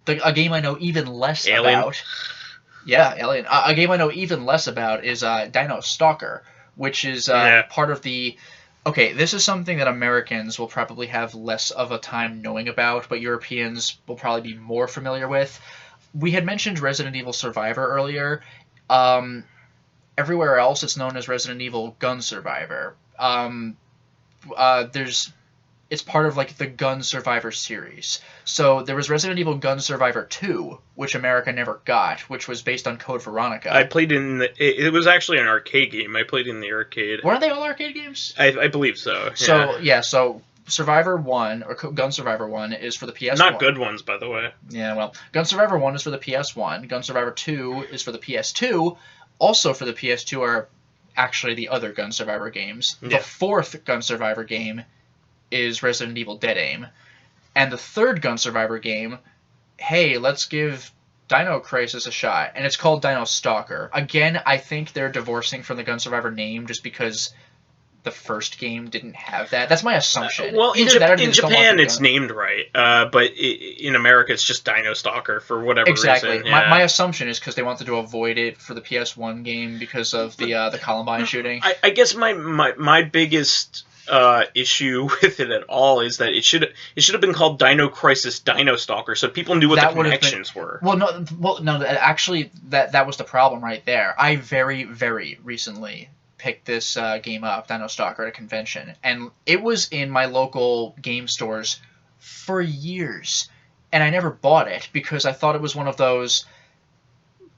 a game I know even less Alien. about. Yeah, Alien. A game I know even less about is Dino Stalker, which is part of the... Okay, this is something that Americans will probably have less of a time knowing about, but Europeans will probably be more familiar with. We had mentioned Resident Evil Survivor earlier. Everywhere else, it's known as Resident Evil Gun Survivor. It's part of like the Gun Survivor series. So there was Resident Evil Gun Survivor 2, which America never got, which was based on Code Veronica. I played it was actually an arcade game. I played in the arcade. Weren't they all arcade games? I believe so. So Survivor 1, or Gun Survivor 1, is for the PS1. Not good ones, by the way. Yeah, well, Gun Survivor 1 is for the PS1. Gun Survivor 2 is for the PS2. Also for the PS2 are actually the other Gun Survivor games. Yeah. The fourth Gun Survivor game is Resident Evil Dead Aim. And the third Gun Survivor game, hey, let's give Dino Crisis a shot. And it's called Dino Stalker. Again, I think they're divorcing from the Gun Survivor name just because the first game didn't have that. That's my assumption. Well, in Japan, it's named right. But in America, it's just Dino Stalker for whatever reason. Exactly. My assumption is because they wanted to avoid it for the PS1 game because of the Columbine shooting. I guess my biggest issue with it at all is that it should have been called Dino Crisis Dino Stalker, so people knew what the connections were. Well, no. Actually, that was the problem right there. I very, very recently picked this game up, Dino Stalker, at a convention, and it was in my local game stores for years, and I never bought it because I thought it was one of those.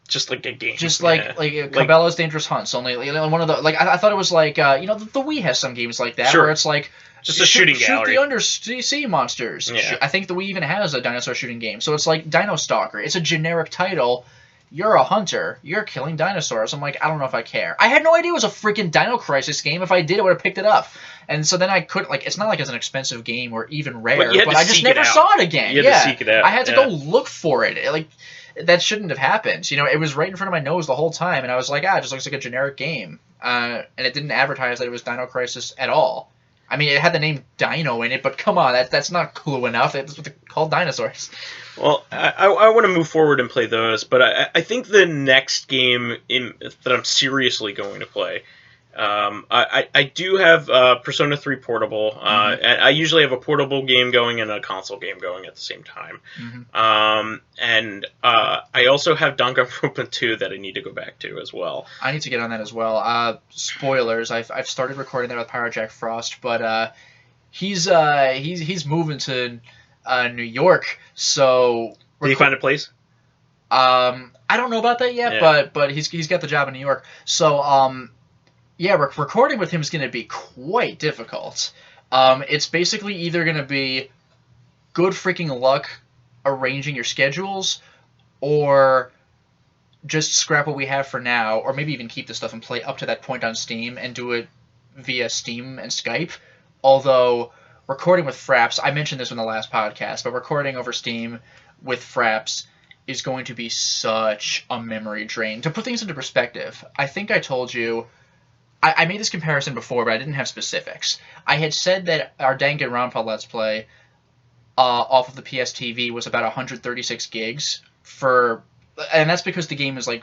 Just like a game. Just like Cabela's Dangerous Hunts, only one of the I thought it was like the Wii has some games like that where it's like just a shooting gallery. Shoot the undersea monsters. Yeah. I think the Wii even has a dinosaur shooting game. So it's like Dino Stalker. It's a generic title. You're a hunter. You're killing dinosaurs. I'm like, I don't know if I care. I had no idea it was a freaking Dino Crisis game. If I did, I would have picked it up. And so then I couldn't, it's not like it's an expensive game or even rare, but I just never saw it again. You had to seek it out. I had to go look for it. That shouldn't have happened. It was right in front of my nose the whole time, and I was like, it just looks like a generic game. And it didn't advertise that it was Dino Crisis at all. I mean, it had the name Dino in it, but come on, that's not clue enough. It's what they call dinosaurs. Well, I want to move forward and play those, but I think the next game that I'm seriously going to play, I do have Persona 3 Portable. And I usually have a portable game going and a console game going at the same time. And I also have Danganronpa 2 that I need to go back to as well. I need to get on that as well. Spoilers, I've started recording that with Pyro Jack Frost, but he's moving to New York, so... Did he find a place? I don't know about that yet, but he's got the job in New York. So, recording with him is going to be quite difficult. It's basically either going to be good freaking luck arranging your schedules, or just scrap what we have for now, or maybe even keep the stuff and play up to that point on Steam and do it via Steam and Skype. Although, recording with Fraps, I mentioned this in the last podcast, but recording over Steam with Fraps is going to be such a memory drain. To put things into perspective, I think I told you... I made this comparison before, but I didn't have specifics. I had said that our Danganronpa Let's Play off of the PSTV was about 136 gigs and that's because the game is like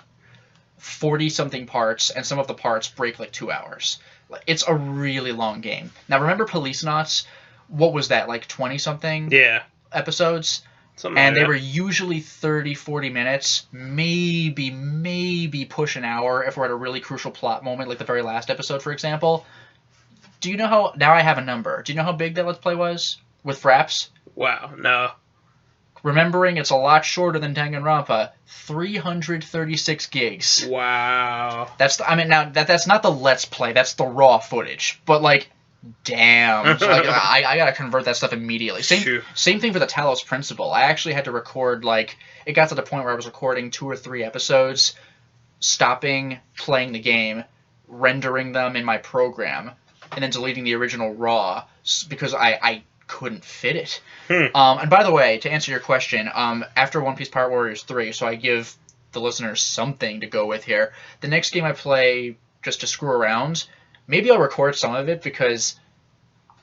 40-something parts, and some of the parts break like 2 hours. It's a really long game. Now, remember Policenauts? What was that, like 20-something episodes? They were usually 30-40 minutes, maybe push an hour if we're at a really crucial plot moment, like the very last episode, for example. Do you know how... Now I have a number. Do you know how big that Let's Play was with Fraps? Wow, no. Remembering it's a lot shorter than Danganronpa, 336 gigs. Wow. That's not the Let's Play, that's the raw footage. But, damn. So, I gotta convert that stuff immediately. Same thing for the Talos Principle. I actually had to record, it got to the point where I was recording 2 or 3 episodes, stopping playing the game, rendering them in my program, and then deleting the original raw, because I couldn't fit it. And by the way, to answer your question, after One Piece Pirate Warriors 3, so I give the listeners something to go with here, the next game I play just to screw around... Maybe I'll record some of it because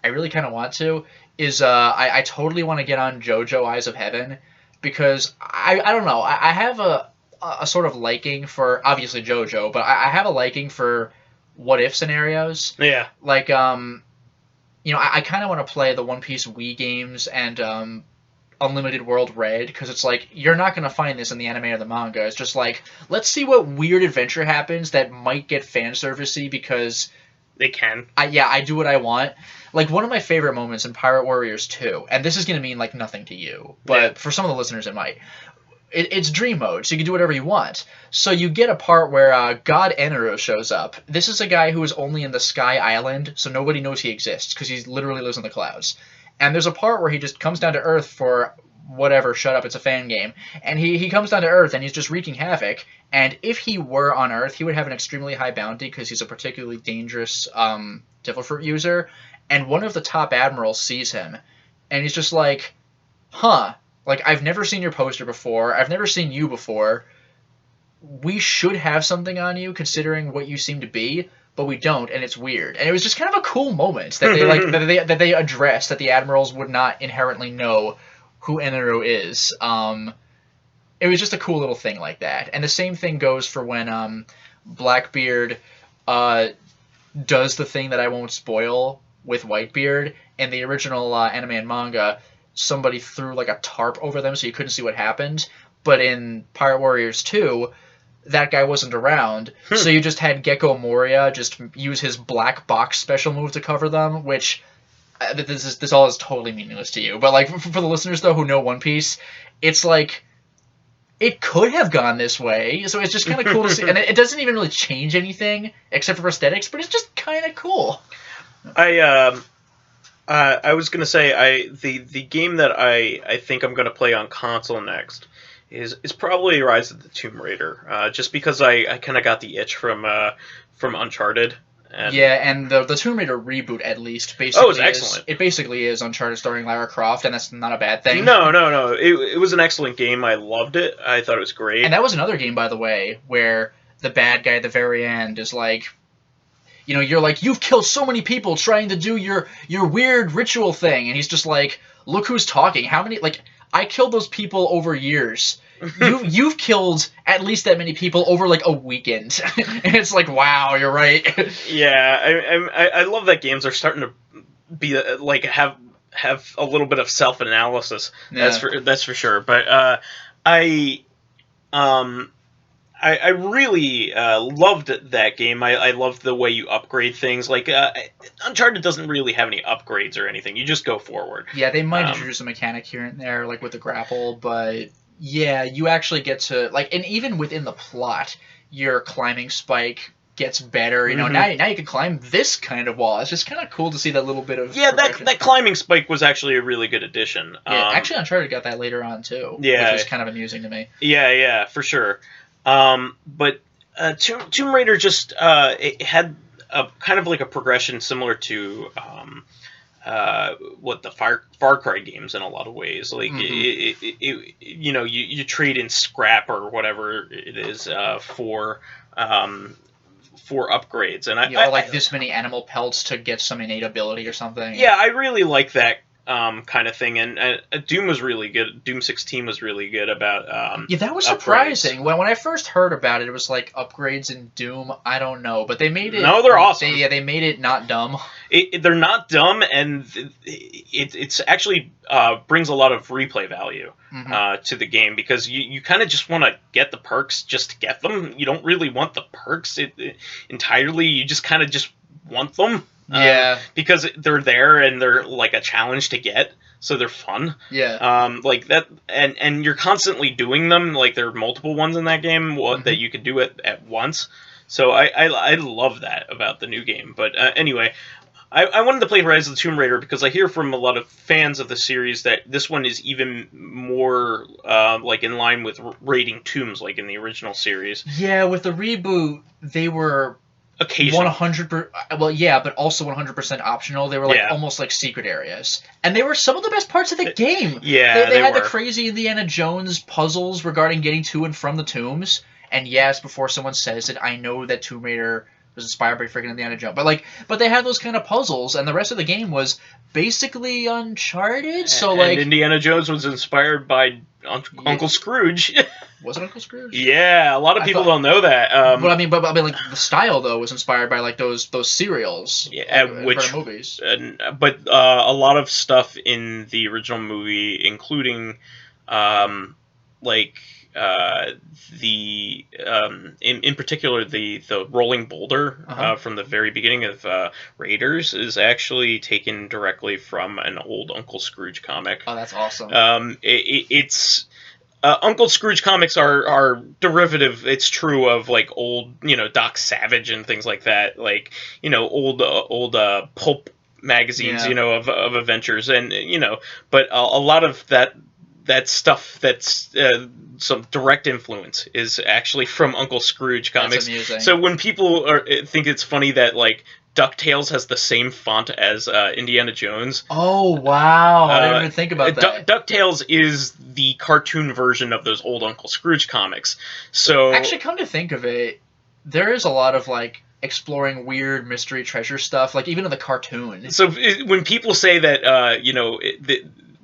I really kind of want to. I totally want to get on JoJo Eyes of Heaven, because I don't know. I have a sort of liking for, obviously JoJo, but I have a liking for what if scenarios. Yeah. Like, I kind of want to play the One Piece Wii games and Unlimited World Red, because it's like, you're not going to find this in the anime or the manga. It's just like, let's see what weird adventure happens that might get fan servicey because they can. I do what I want. Like, one of my favorite moments in Pirate Warriors 2, and this is going to mean, like, nothing to you, but for some of the listeners it might. It's dream mode, so you can do whatever you want. So you get a part where God Enero shows up. This is a guy who is only in the Sky Island, so nobody knows he exists, because he literally lives in the clouds. And there's a part where he just comes down to Earth for whatever, shut up, it's a fan game. And he comes down to Earth, and he's just wreaking havoc. And if he were on Earth, he would have an extremely high bounty, because he's a particularly dangerous Devil Fruit user. And one of the top admirals sees him, and he's just like, huh, like, I've never seen your poster before, I've never seen you before, we should have something on you, considering what you seem to be, but we don't, and it's weird. And it was just kind of a cool moment that they that they addressed, that the admirals would not inherently know who Enero is. It was just a cool little thing like that. And the same thing goes for when Blackbeard does the thing that I won't spoil with Whitebeard. In the original anime and manga, somebody threw like a tarp over them so you couldn't see what happened. But in Pirate Warriors 2, that guy wasn't around, so you just had Gecko Moria just use his black box special move to cover them, which this all is totally meaningless to you. But like for the listeners though who know One Piece, it's like it could have gone this way, so it's just kind of cool to see. And it doesn't even really change anything except for aesthetics, but it's just kind of cool. I was gonna say the game that I think I'm gonna play on console next is probably Rise of the Tomb Raider, just because I kind of got the itch from Uncharted. And the Tomb Raider reboot at least basically it's excellent. It basically is Uncharted starring Lara Croft, and that's not a bad thing. No. It was an excellent game. I loved it. I thought it was great. And that was another game, by the way, where the bad guy at the very end is like, you're like, you've killed so many people trying to do your weird ritual thing. And he's just like, look who's talking. How many, like, I killed those people over years. You've killed at least that many people over, like, a weekend. And it's like, wow, you're right. Yeah, I love that games are starting to be, like, have a little bit of self-analysis. Yeah. That's for sure. But I really loved that game. I loved the way you upgrade things. Like, Uncharted doesn't really have any upgrades or anything. You just go forward. Yeah, they might introduce a mechanic here and there, like with the grapple, but yeah, you actually get to, like, and even within the plot, your climbing spike gets better. Now you can climb this kind of wall. It's just kind of cool to see that little bit of that climbing spike was actually a really good addition. Yeah, actually Uncharted got that later on too. Yeah, which was kind of amusing to me. Yeah, for sure. But Tomb Raider just it had a kind of like a progression similar to what the Far Cry games in a lot of ways. Like you trade in scrap or whatever it is for upgrades, and I like this many animal pelts to get some innate ability or something. Yeah, I really like that kind of thing, and Doom was really good. Doom 16 was really good about that was surprising. Upgrades. When I first heard about it, it was like upgrades in Doom. I don't know, but they made it. No, they're awesome. They made it not dumb. They're not dumb, and it's actually brings a lot of replay value to the game, because you kind of just want to get the perks just to get them. You don't really want the perks entirely. You just kind of just want them. Yeah, because they're there and they're like a challenge to get, so they're fun. Yeah. Like that, and you're constantly doing them. Like there are multiple ones in that game that you can do it at once. So I love that about the new game. But anyway, I wanted to play Rise of the Tomb Raider because I hear from a lot of fans of the series that this one is even more like in line with raiding tombs, like in the original series. Yeah, with the reboot, they were. Occasionally. 100%. Well, yeah, but also 100% optional. They were like almost like secret areas, and they were some of the best parts of the game. Yeah, they had the crazy Indiana Jones puzzles regarding getting to and from the tombs. And yes, before someone says it, I know that Tomb Raider was inspired by freaking Indiana Jones. But they had those kind of puzzles, and the rest of the game was basically Uncharted. So and Indiana Jones was inspired by Uncle Scrooge. Was it Uncle Scrooge? Yeah, a lot of people don't know that. But I mean, like the style though was inspired by like those serials. Yeah, which movies. But a lot of stuff in the original movie, including in particular the rolling boulder from the very beginning of Raiders is actually taken directly from an old Uncle Scrooge comic. Oh, that's awesome. It's Uncle Scrooge comics are derivative. It's true of like old, Doc Savage and things like that. Like old pulp magazines, of adventures, and but a lot of that stuff that's some direct influence is actually from Uncle Scrooge comics. That's amusing. So when people think it's funny that like DuckTales has the same font as Indiana Jones. Oh, wow. I didn't even think about that. DuckTales is the cartoon version of those old Uncle Scrooge comics. So actually, come to think of it, there is a lot of like exploring weird mystery treasure stuff, like even in the cartoon. So when people say that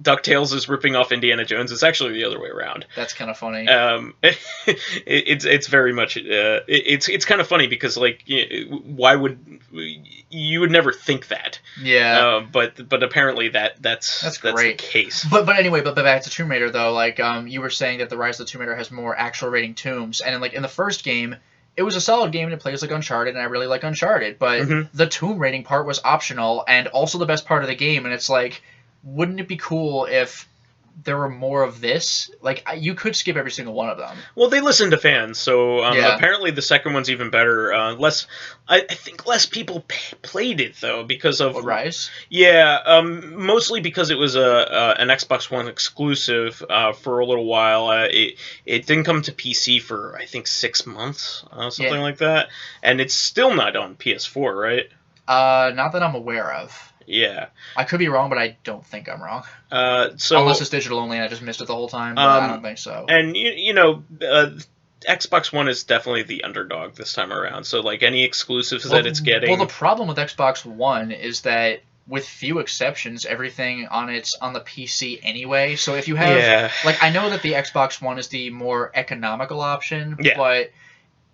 DuckTales is ripping off Indiana Jones, it's actually the other way around. That's kind of funny. It's very much it's kind of funny because like why would you would never think that? Yeah. But apparently that's great. The case. But anyway, but back to Tomb Raider though, like you were saying that the Rise of the Tomb Raider has more actual rating tombs, and in the first game, it was a solid game and it plays like Uncharted, and I really like Uncharted, but the tomb raiding part was optional and also the best part of the game, and it's like, wouldn't it be cool if there were more of this? Like, you could skip every single one of them. Well, they listen to fans, so apparently the second one's even better. I think less people played it though because of Rise. Yeah, mostly because it was an Xbox One exclusive for a little while. It didn't come to PC for I think 6 months, something like that, and it's still not on PS4, right? Not that I'm aware of. Yeah. I could be wrong, but I don't think I'm wrong. So unless it's digital only and I just missed it the whole time, but I don't think so. And, Xbox One is definitely the underdog this time around. So, like, any exclusives that it's getting... Well, the problem with Xbox One is that, with few exceptions, everything on it's on the PC anyway. So if you have... Yeah. Like, I know that the Xbox One is the more economical option, but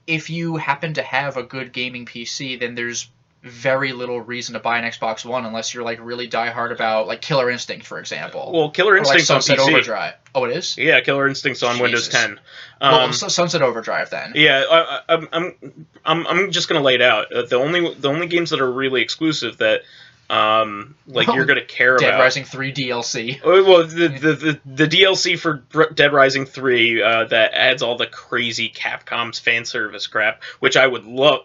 if you happen to have a good gaming PC, then there's very little reason to buy an Xbox One unless you're like really diehard about like Killer Instinct, for example. Well, Killer Instinct's on Sunset PC. Overdrive. Oh, it is? Yeah, Killer Instinct's on Windows 10. Sunset Overdrive then. Yeah, I'm just gonna lay it out. The only games that are really exclusive that you're gonna care about. Dead Rising 3 DLC. Well, the DLC for Dead Rising 3 that adds all the crazy Capcom's fan service crap, which I would love.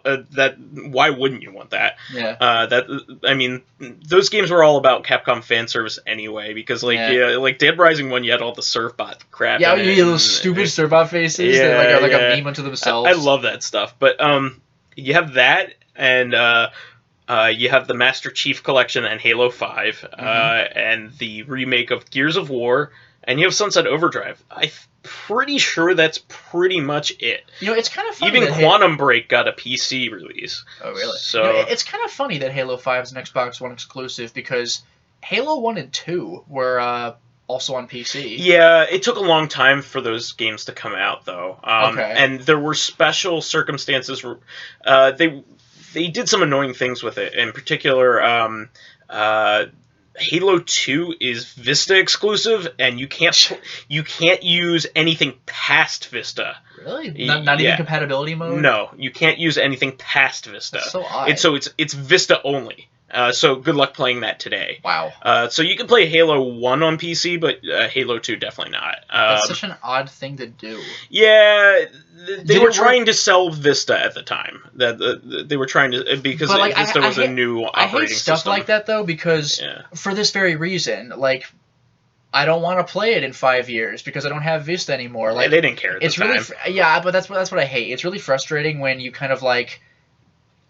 Why wouldn't you want that? Yeah. Those games were all about Capcom fan service anyway, because like Dead Rising 1, you had all the Surfbot crap. Yeah, those stupid Surfbot faces that are like a meme unto themselves. I love that stuff, but you have that and. You have the Master Chief Collection and Halo 5, and the remake of Gears of War, and you have Sunset Overdrive. I'm pretty sure that's pretty much it. It's kind of funny. Even Quantum Break got a PC release. Oh, really? So it's kind of funny that Halo 5 is an Xbox One exclusive, because Halo 1 and 2 were also on PC. Yeah, it took a long time for those games to come out, though. Okay. And there were special circumstances where they did some annoying things with it. In particular, Halo 2 is Vista exclusive, and you can't use anything past Vista. Really? Not even compatibility mode? No, you can't use anything past Vista. That's so odd. It's Vista only. So good luck playing that today. Wow. So you can play Halo 1 on PC, but Halo 2 definitely not. That's such an odd thing to do. Yeah, they were trying to sell Vista at the time. They were trying to, because Vista was a new operating system. I hate stuff like that though, because for this very reason, like, I don't want to play it in 5 years because I don't have Vista anymore. Like, they didn't care at the time. Really, but that's what I hate. It's really frustrating when you kind of like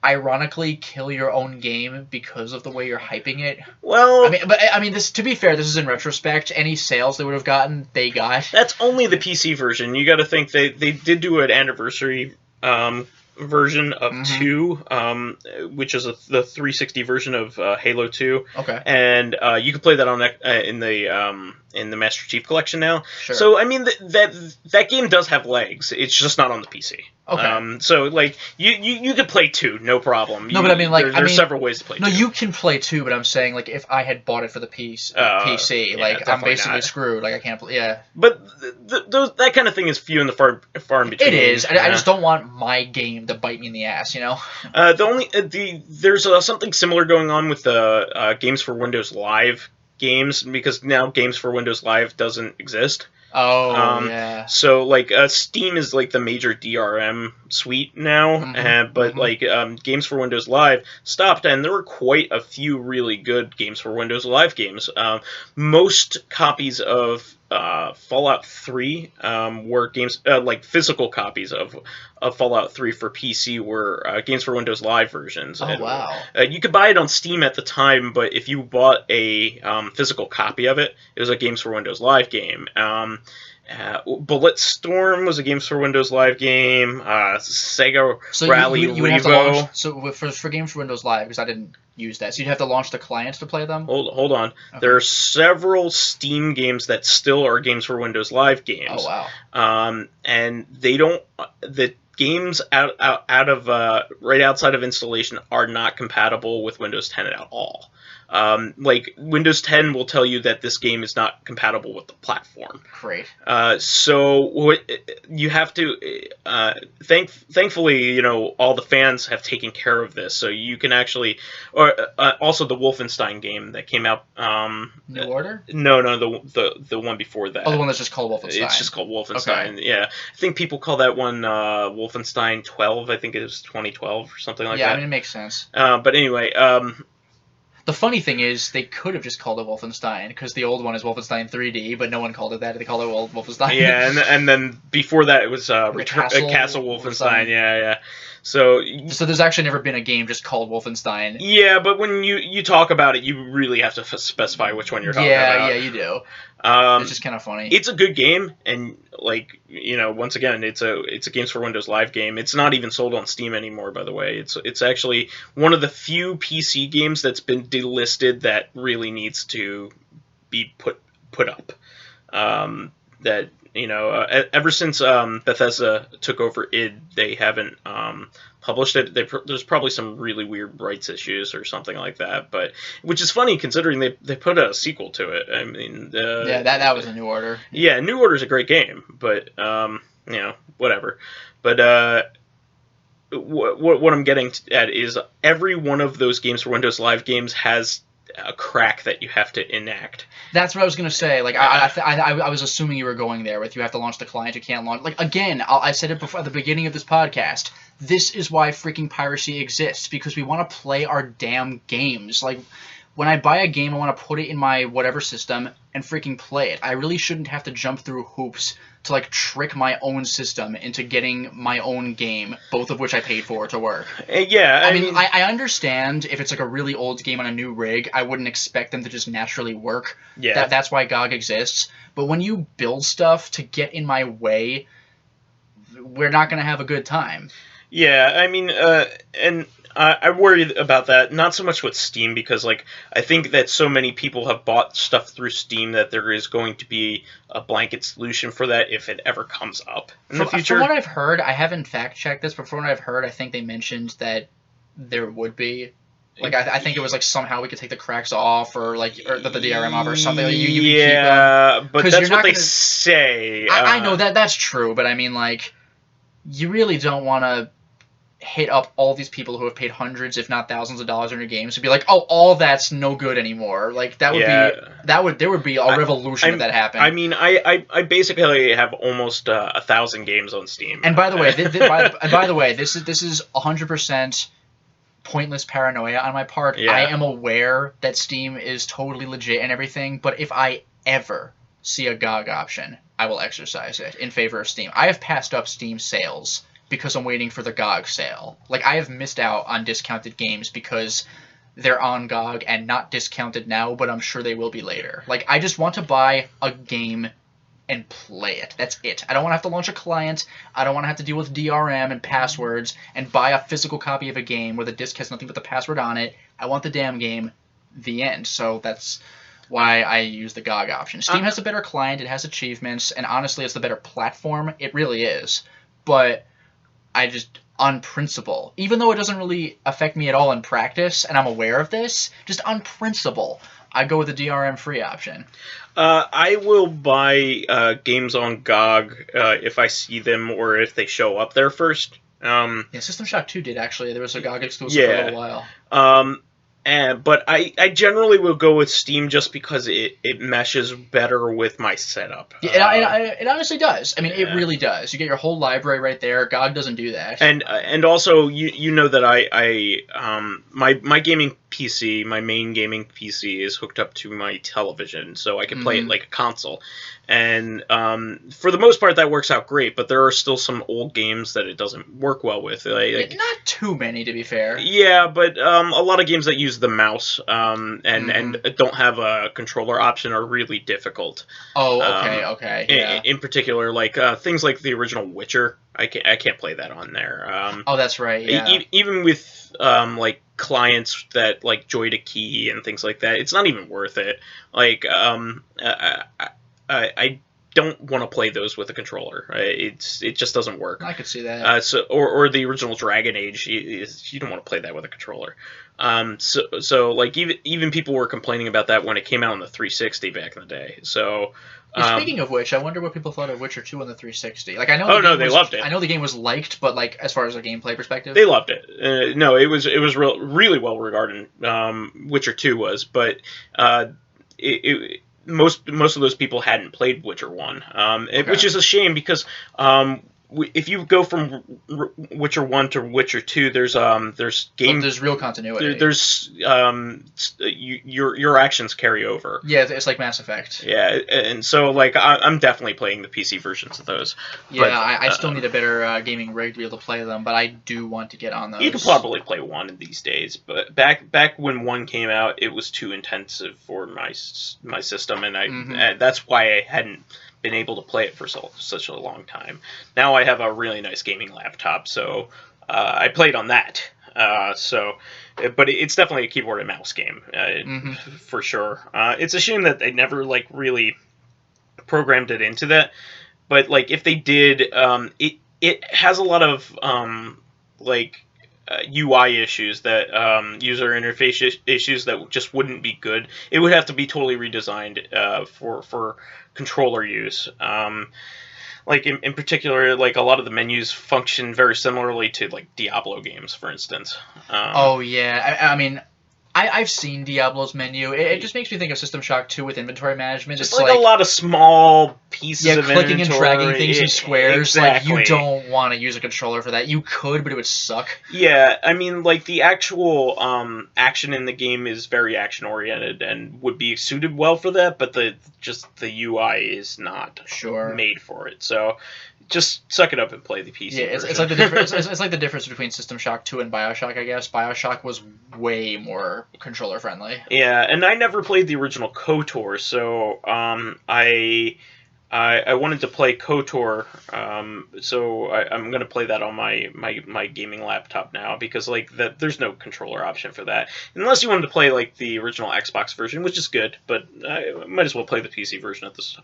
ironically kill your own game because of the way you're hyping it. Well, this, to be fair, this is in retrospect. Any sales they would have gotten, they got. That's only the PC version. You got to think they did do an anniversary version of 2, which is the 360 version of Halo 2. Okay. And you can play that on in the Master Chief Collection now. Sure. So I mean that game does have legs. It's just not on the PC. Okay. So like you could play 2, no problem. No, but I mean like there's several ways to play 2. No, you can play 2, but I'm saying like if I had bought it for the PC, like I'm basically screwed. Like I can't play. Yeah. But that kind of thing is few and far in between. It is. I just don't want my game to bite me in the ass, you know. There's something similar going on with the Games for Windows Live games, because now Games for Windows Live doesn't exist. Oh, yeah. So, like, Steam is, like, the major DRM suite now, but, like, Games for Windows Live stopped, and there were quite a few really good Games for Windows Live games. Most copies of Fallout 3 were games, like, physical copies of Fallout 3 for PC were Games for Windows Live versions. Oh, and, wow. You could buy it on Steam at the time, but if you bought a physical copy of it, it was a Games for Windows Live game. Bulletstorm was a Games for Windows Live game. Sega Rally you would have to launch, so for Games for Windows Live, because I didn't use that, so you'd have to launch the client to play them? Hold on. Okay. There are several Steam games that still are Games for Windows Live games. Oh, wow. And they don't... The games out of right outside of installation are not compatible with Windows 10 at all. Like, Windows 10 will tell you that this game is not compatible with the platform. Great. So you have to, thankfully, you know, all the fans have taken care of this, so you can actually, or also the Wolfenstein game that came out. New Order? No, the one before that. Oh, the one that's just called Wolfenstein. It's just called Wolfenstein. Okay. Yeah, I think people call that one Wolfenstein 12. I think it was 2012 or something like that. Yeah, I mean, it makes sense. But anyway. The funny thing is, they could have just called it Wolfenstein, because the old one is Wolfenstein 3D, but no one called it that. They called it Wolfenstein. Yeah, and then before that, it was Castle Wolfenstein. Yeah. So there's actually never been a game just called Wolfenstein. Yeah, but when you talk about it, you really have to specify which one you're talking about. Yeah, you do. It's just kind of funny. It's a good game, and like, you know, once again, it's a Games for Windows Live game. It's not even sold on Steam anymore, by the way. It's actually one of the few PC games that's been delisted that really needs to be put up. That, you know, ever since Bethesda took over id, they haven't published it. There's probably some really weird rights issues or something like that, but which is funny considering they put a sequel to it. I mean, yeah, that was a New Order. Yeah, New Order's a great game, but you know, whatever. But what I'm getting at is every one of those Games for Windows Live games has a crack that you have to enact. That's what I was gonna say. Like, I was assuming you were going there with you have to launch the client, you can't launch. Like, again, I said it before at the beginning of this podcast. This is why freaking piracy exists, because we want to play our damn games. Like, when I buy a game, I want to put it in my whatever system and freaking play it. I really shouldn't have to jump through hoops to, like, trick my own system into getting my own game, both of which I paid for to work. Yeah, I mean, I understand if it's, like, a really old game on a new rig, I wouldn't expect them to just naturally work. Yeah. That's why GOG exists. But when you build stuff to get in my way, we're not going to have a good time. Yeah, I mean, and I worry about that, not so much with Steam, because, like, I think that so many people have bought stuff through Steam that there is going to be a blanket solution for that if it ever comes up in the future. From what I've heard, I haven't fact-checked this, but from what I've heard, I think they mentioned that there would be. Like, I think it was, like, somehow we could take the cracks off, or the DRM off, or something. Like, you can keep them. But that's what they say. I know that's true, but I mean, like, you really don't want to hit up all these people who have paid hundreds, if not thousands of dollars on your games to be like, oh, all that's no good anymore. Like, that would there would be a revolution if that happened. I mean, I basically have almost 1,000 games on Steam. And by the way, this is 100% pointless paranoia on my part. Yeah. I am aware that Steam is totally legit and everything, but if I ever see a GOG option, I will exercise it in favor of Steam. I have passed up Steam sales because I'm waiting for the GOG sale. Like, I have missed out on discounted games because they're on GOG and not discounted now, but I'm sure they will be later. Like, I just want to buy a game and play it. That's it. I don't want to have to launch a client. I don't want to have to deal with DRM and passwords and buy a physical copy of a game where the disc has nothing but the password on it. I want the damn game. The end. So that's why I use the GOG option. Steam has a better client. It has achievements. And honestly, it's the better platform. It really is. But I just, on principle, even though it doesn't really affect me at all in practice, and I'm aware of this, just on principle, I go with the DRM free option. I will buy games on GOG if I see them or if they show up there first. Yeah, System Shock 2 did, actually. There was a GOG exclusive for a little while. But I generally will go with Steam just because it meshes better with my setup. Yeah, it honestly does. I mean, it really does. You get your whole library right there. GOG doesn't do that. And also, you know that my gaming PC, my main gaming PC is hooked up to my television, so I can play it like a console. And for the most part, that works out great, but there are still some old games that it doesn't work well with. Like, not too many, to be fair. Yeah, but a lot of games that use the mouse and don't have a controller option are really difficult. Oh, okay. Yeah. In particular, like things like the original Witcher, I can't play that on there. Oh, that's right. Yeah. Even with like clients that like Joy to Key and things like that, it's not even worth it. Like I don't want to play those with a controller. It just doesn't work. I could see that. Or the original Dragon Age, you don't want to play that with a controller. So like even people were complaining about that when it came out on the 360 back in the day. So. Speaking of which, I wonder what people thought of Witcher 2 on the 360. Like, I know. They loved it. I know the game was liked, but like as far as a gameplay perspective, they loved it. No, it was really well regarded. Witcher 2 was, but most of those people hadn't played Witcher 1, which is a shame because if you go from Witcher 1 to Witcher 2, there's real continuity. There's your actions carry over. Yeah, it's like Mass Effect. Yeah, and so like I'm definitely playing the PC versions of those. Yeah, but, I still need a better gaming rig to be able to play them, but I do want to get on those. You can probably play 1 these days, but back when 1 came out, it was too intensive for my system, and that's why I hadn't been able to play it for such a long time. Now I have a really nice gaming laptop, so I played on that. But it's definitely a keyboard and mouse game, for sure. It's a shame that they never like really programmed it into that. But like if they did, it has a lot of UI issues that user interface issues that just wouldn't be good. It would have to be totally redesigned for controller use. Like in particular, like a lot of the menus function very similarly to like Diablo games, for instance. Oh yeah, I mean, I've seen Diablo's menu. It just makes me think of System Shock 2 with inventory management. Just it's like a lot of small pieces of clicking inventory. And dragging things in squares. Exactly. Like, you don't want to use a controller for that. You could, but it would suck. Yeah, I mean, like, the actual action in the game is very action-oriented and would be suited well for that, but the UI is not made for it. So just suck it up and play the PC version. It's like the difference. It's like the difference between System Shock 2 and BioShock, I guess. BioShock was way more controller friendly. Yeah, and I never played the original KOTOR, so I wanted to play KOTOR, so I'm gonna play that on my gaming laptop now because like there's no controller option for that unless you wanted to play like the original Xbox version, which is good, but I might as well play the PC version at this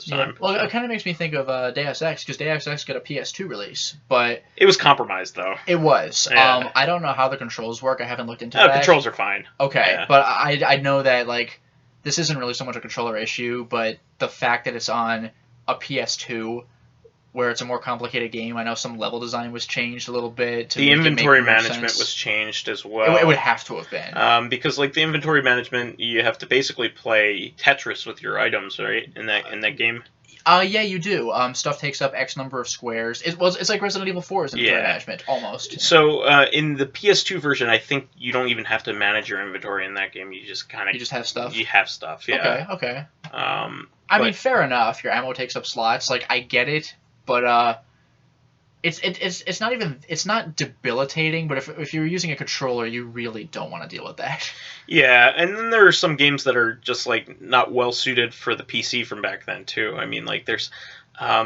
time. Well, it kind of makes me think of Deus Ex because Deus Ex got a PS2 release, but it was compromised though. It was. Yeah. I don't know how the controls work. I haven't looked into that. Controls are fine. Okay, yeah. But I know that like this isn't really so much a controller issue, but the fact that it's on a PS2 where it's a more complicated game. I know some level design was changed a little bit. The inventory management was changed as well. It would have to have been. Because like the inventory management, you have to basically play Tetris with your items, right? In that game. Yeah, you do. Stuff takes up X number of squares. It's like Resident Evil 4's inventory management, almost. So in the PS2 version, I think you don't even have to manage your inventory in that game. You just kind of... You just have stuff? You have stuff, yeah. Okay. I mean, fair enough. Your ammo takes up slots. Like, I get it, but it's not even, it's not debilitating, but if you're using a controller, you really don't want to deal with that. Yeah, and then there are some games that are just like not well suited for the PC from back then too. I mean, like there's I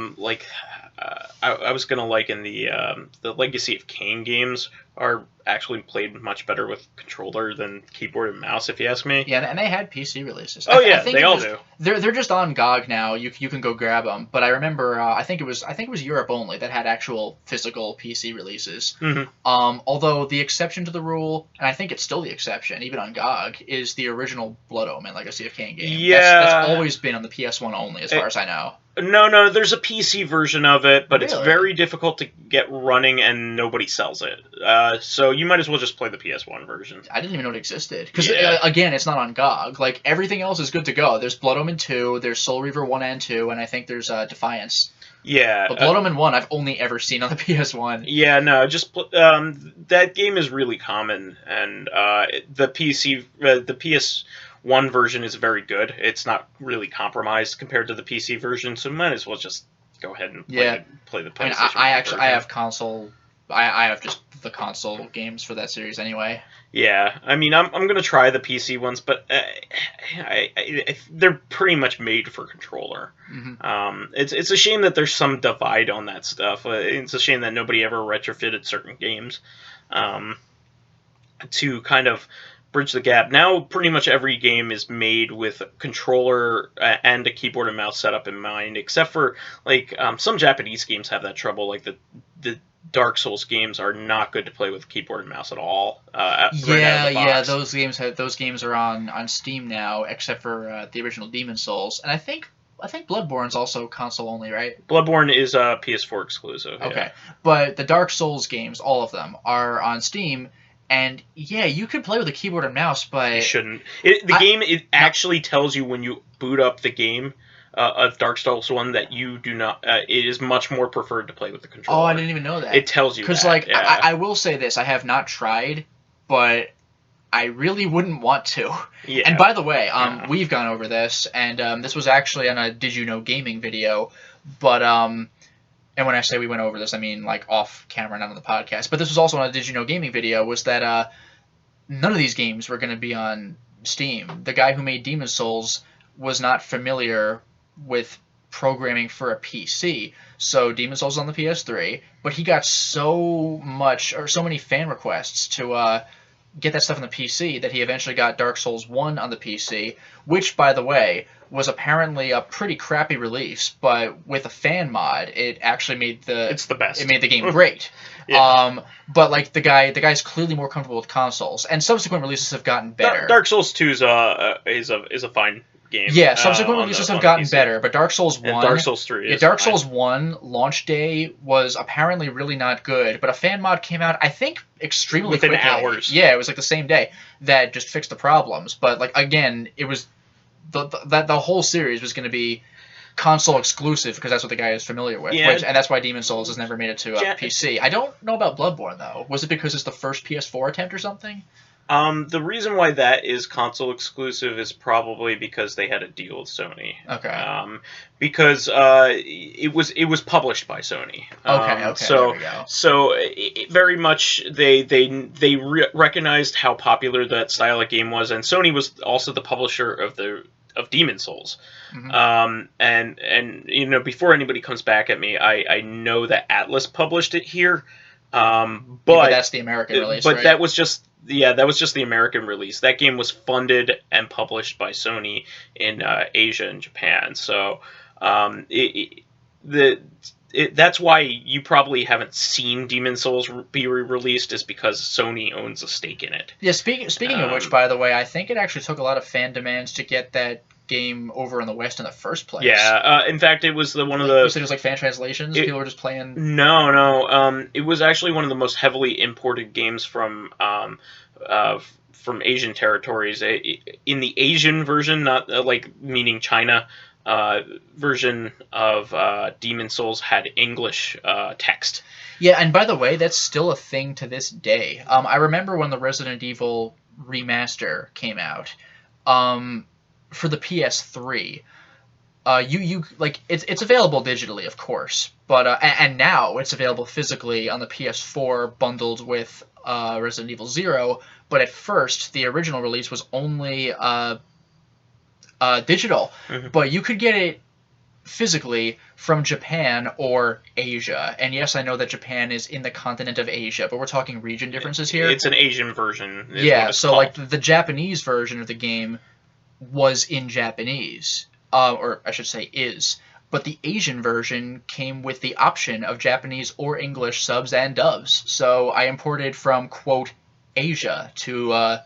was gonna liken the Legacy of Kain games are actually played much better with controller than keyboard and mouse, if you ask me. Yeah, and they had PC releases. Oh I yeah, think they all do. They're just on GOG now. You can go grab them. But I remember I think it was Europe only that had actual physical PC releases. Mm-hmm. Although the exception to the rule, and I think it's still the exception, even on GOG, is the original Blood Omen Legacy of Kain game. Yeah, that's always been on the PS1 only, as far as I know. No, there's a PC version of it, but Really? it's very difficult to get running, and nobody sells it. So you might as well just play the PS1 version. I didn't even know it existed. Because, Yeah. again, it's not on GOG. Like, everything else is good to go. There's Blood Omen 2, there's Soul Reaver 1 and 2, and I think there's Defiance. Yeah. But Blood Omen 1, I've only ever seen on the PS1. Yeah, no, just that game is really common, and the PS1 version is very good. It's not really compromised compared to the PC version, so might as well just go ahead and play the PlayStation. I have console. I have just the console games for that series anyway. Yeah, I mean, I'm gonna try the PC ones, but they're pretty much made for controller. Mm-hmm. It's a shame that there's some divide on that stuff. It's a shame that nobody ever retrofitted certain games to kind of bridge the gap. Now, pretty much every game is made with a controller and a keyboard and mouse setup in mind, except for like some Japanese games have that trouble. Like the Dark Souls games are not good to play with keyboard and mouse at all. Right out of the box. Those games are on Steam now, except for the original Demon Souls, and I think Bloodborne's also console only, right? Bloodborne is PS4 exclusive. Okay, yeah. But the Dark Souls games, all of them, are on Steam. And yeah, you could play with a keyboard and mouse, but you shouldn't. It actually tells you when you boot up the game of Dark Souls 1 that you do not. It is much more preferred to play with the controller. Oh, I didn't even know that. It tells you because, like, yeah. I will say this: I have not tried, but I really wouldn't want to. Yeah. And by the way, we've gone over this, and this was actually on a Did You Know Gaming video, but And when I say we went over this, I mean like off camera, not on the podcast. But this was also on a Did You Know Gaming video, was that none of these games were going to be on Steam. The guy who made Demon Souls was not familiar with programming for a PC. So Demon Souls is on the PS3, but he got so many fan requests to get that stuff on the PC that he eventually got Dark Souls 1 on the PC, which, by the way, was apparently a pretty crappy release, but with a fan mod, it actually made it's the best. It made the game great. Yeah. But like the guy's clearly more comfortable with consoles, and subsequent releases have gotten better. Dark Souls 2 is a fine game. Yeah, subsequent releases have gotten better, but Dark Souls 1 and Dark Souls 3 is Dark fine. Souls 1 launch day was apparently really not good, but a fan mod came out, I think, extremely within quickly. hours. Yeah, it was like the same day that just fixed the problems. But like again, it was the whole series was going to be console exclusive because that's what the guy is familiar with, Yeah. and that's why Demon Souls has never made it to a PC. I don't know about Bloodborne though. Was it because it's the first PS4 attempt or something? The reason why that is console exclusive is probably because they had a deal with Sony. Okay. Because it was published by Sony. Okay. So there we go. so very much they recognized how popular that style of game was, and Sony was also the publisher of Demon Souls. Mm-hmm. And you know, before anybody comes back at me, I know that Atlas published it here. But that's the American release. But right? that was just the American release. That game was funded and published by Sony in Asia and Japan. So that's why you probably haven't seen Demon Souls be released, is because Sony owns a stake in it. Yeah. Speaking of which, by the way, I think it actually took a lot of fan demands to get that game over in the West in the first place. Yeah, in fact, it was one of the... You said it was like fan translations? People were just playing... No. It was actually one of the most heavily imported games from Asian territories. In the Asian version, not meaning China, version of Demon Souls had English text. Yeah, and by the way, that's still a thing to this day. I remember when the Resident Evil remaster came out. For the PS3, you like it's available digitally, of course, but and now it's available physically on the PS4 bundled with Resident Evil 0. But at first, the original release was only digital, but you could get it physically from Japan or Asia. And yes, I know that Japan is in the continent of Asia, but we're talking region differences here. It's an Asian version. Yeah, so like the Japanese version of the game was in Japanese, or I should say is. But the Asian version came with the option of Japanese or English subs and dubs. So I imported from quote Asia to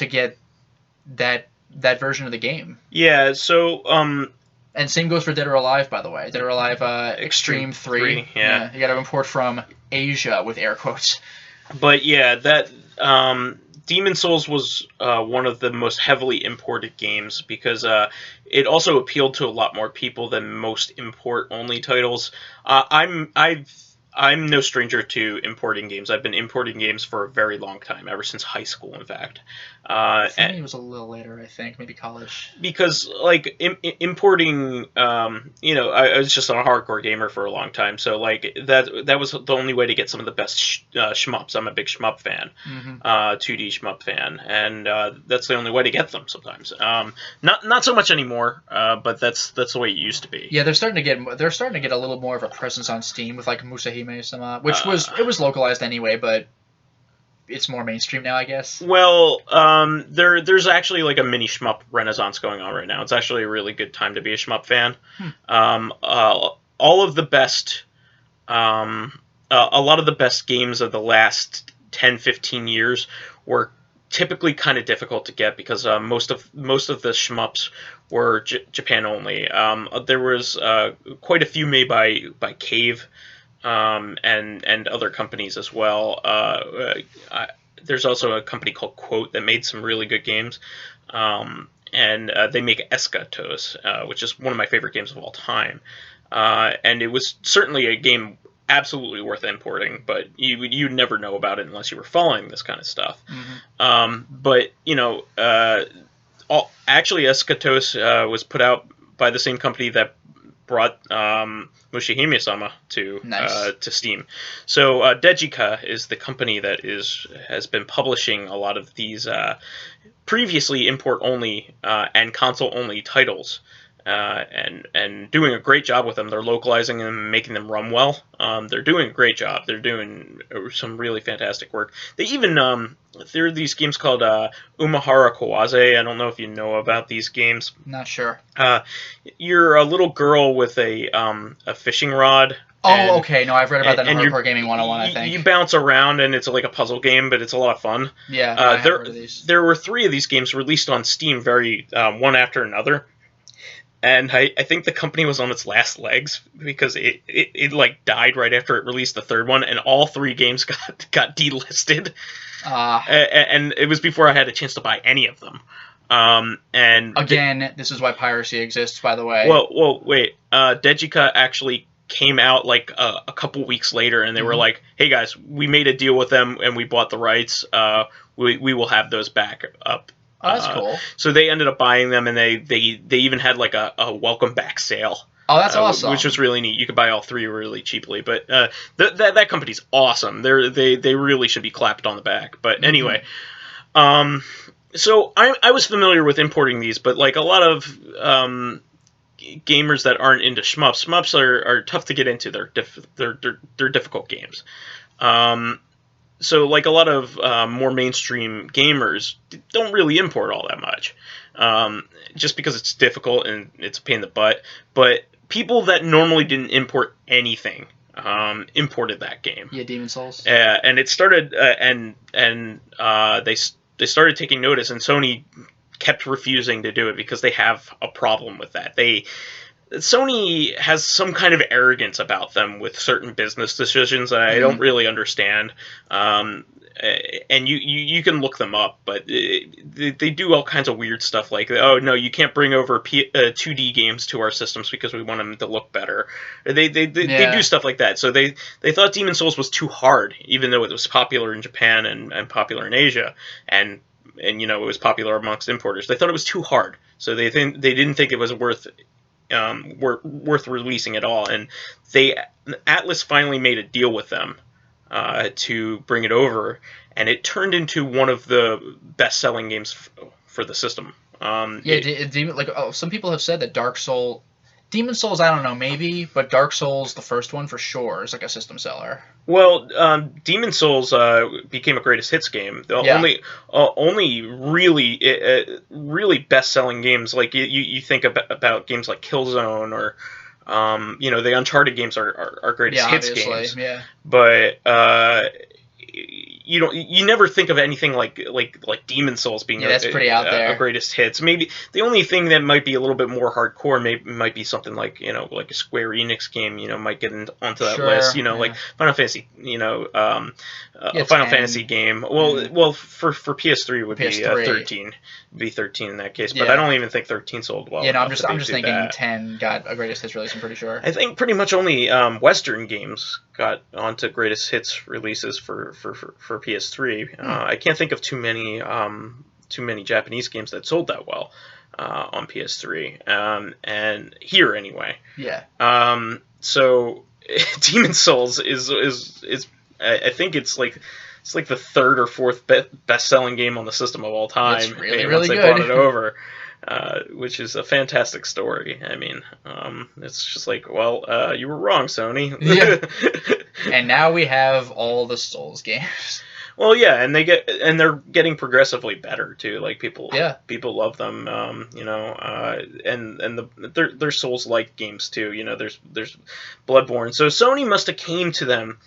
get that version of the game. Yeah. So and same goes for Dead or Alive, by the way. Dead or Alive Extreme 3. Yeah. You got to import from Asia with air quotes. But yeah, that Demon Souls was one of the most heavily imported games because it also appealed to a lot more people than most import-only titles. I'm no stranger to importing games. I've been importing games for a very long time, ever since high school, in fact. For me, it was a little later, I think, maybe college. Because, like, importing, I was just a hardcore gamer for a long time, so, like, that was the only way to get some of the best shmups. I'm a big shmup fan, 2D shmup fan, and that's the only way to get them sometimes. Not so much anymore, but that's the way it used to be. Yeah, they're starting to get a little more of a presence on Steam with, like, Musahime-sama, which was localized anyway, but it's more mainstream now, I guess. Well, there's actually like a mini shmup renaissance going on right now. It's actually a really good time to be a shmup fan. All of the best, a lot of the best games of the last 10, 15 years were typically kind of difficult to get because most of the shmups were Japan only. There was quite a few made by Cave. And other companies as well. There's also a company called Quote that made some really good games, and they make Escatos, which is one of my favorite games of all time. And it was certainly a game absolutely worth importing, but you'd never know about it unless you were following this kind of stuff. But actually Escatos was put out by the same company that brought Mushihime-sama to Steam. So Dejika is the company that has been publishing a lot of these previously import-only and console-only titles, and doing a great job with them. They're localizing them and making them run well. They're doing a great job. They're doing some really fantastic work. They even there are these games called Umahara Kawaze. I don't know if you know about these games. Not sure. You're a little girl with a fishing rod. Oh, okay. No, I've read about that in Hardcore Gaming 101, I think. You bounce around, and it's like a puzzle game, but it's a lot of fun. Yeah, I have heard of these. There were 3 of these games released on Steam one after another. And I think the company was on its last legs because it like died right after it released the 3rd one, and all 3 games got delisted. And it was before I had a chance to buy any of them. And again, this is why piracy exists, by the way. Well, wait. Dejika actually came out like a couple weeks later, and they were like, "Hey guys, we made a deal with them, and we bought the rights. We will have those back up." Oh, that's cool. So they ended up buying them, and they even had like a welcome back sale. Oh, that's awesome. Which was really neat. You could buy all 3 really cheaply, but that company's awesome. They really should be clapped on the back. But anyway, so I was familiar with importing these, but like a lot of gamers that aren't into shmups are tough to get into. They're difficult games. So, like a lot of more mainstream gamers don't really import all that much, just because it's difficult and it's a pain in the butt. But people that normally didn't import anything imported that game. Yeah, Demon Souls. And it started, they started taking notice, and Sony kept refusing to do it because they have a problem with that. Sony has some kind of arrogance about them with certain business decisions that I don't really understand. And you can look them up, but they do all kinds of weird stuff like, oh, no, you can't bring over 2D games to our systems because we want them to look better. They do stuff like that. So they thought Demon Souls was too hard, even though it was popular in Japan and popular in Asia, and it was popular amongst importers. They thought it was too hard. So they didn't think it was worth worth releasing at all. And Atlas finally made a deal with them to bring it over, and it turned into one of the best-selling games for the system. Some people have said that Demon Souls, I don't know, maybe, but Dark Souls, the first one for sure, is like a system seller. Well, Demon Souls became a greatest hits game. The only really best-selling games, like you think about games like Killzone or the Uncharted games are greatest hits games. Yeah. But you never think of anything like Demon Souls being that's pretty out there. A greatest hits. Maybe the only thing that might be a little bit more hardcore might be something like a Square Enix game might get onto that list. Like Final Fantasy. A Final Fantasy game. Well, for PS3 would be 13. Be 13 in that case, but I don't even think 13 sold well. I'm just thinking 10 got a greatest hits release. I'm pretty sure. I think pretty much only Western games got onto greatest hits releases for PS3. I can't think of too many Japanese games that sold that well on PS3, and here anyway. Yeah. So Demon Souls is I think it's like the third or fourth best-selling game on the system of all time. It's really good. They brought it over, which is a fantastic story. I mean, it's just like, well, you were wrong, Sony. Yeah. And now we have all the Souls games. Well, yeah, and they're getting progressively better too. Like people love them. And they're Souls-like games too. There's Bloodborne. So Sony must have came to them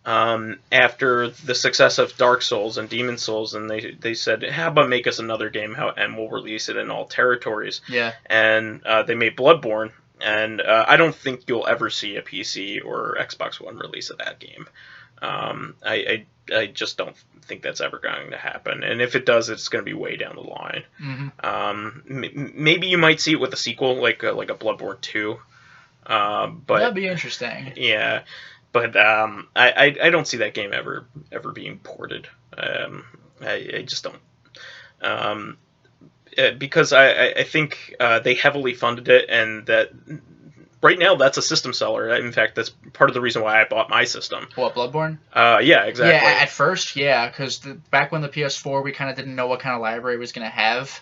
after the success of Dark Souls and Demon Souls, and they said, how about make us another game and we'll release it in all territories. Yeah. And they made Bloodborne, and I don't think you'll ever see a PC or Xbox One release of that game. I just don't think that's ever going to happen, and if it does, it's going to be way down the line. Mm-hmm. Maybe you might see it with a sequel, like a Bloodborne 2. But that'd be interesting. Yeah. But I don't see that game ever being ported. I just don't. Because I think they heavily funded it, and that right now that's a system seller. In fact, that's part of the reason why I bought my system. What, Bloodborne? Yeah, exactly. Yeah, at first, yeah, because back when the PS4, we kind of didn't know what kind of library it was going to have.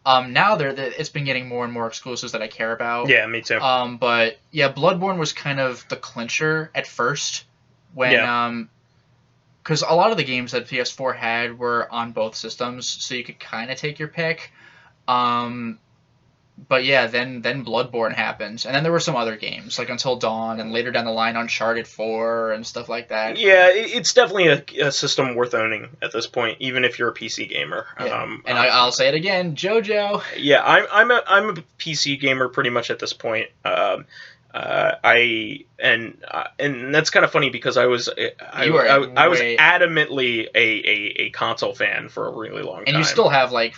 Now it's been getting more and more exclusives that I care about. Yeah, me too. But yeah, Bloodborne was kind of the clincher at first when because a lot of the games that PS4 had were on both systems, so you could kind of take your pick. But yeah, then Bloodborne happens, and then there were some other games like Until Dawn, and later down the line Uncharted 4 and stuff like that. Yeah, it's definitely a system worth owning at this point, even if you're a PC gamer. Yeah. I'll say it again, JoJo. Yeah, I'm a PC gamer pretty much at this point. And that's kind of funny because I was adamantly a console fan for a really long time. And you still have like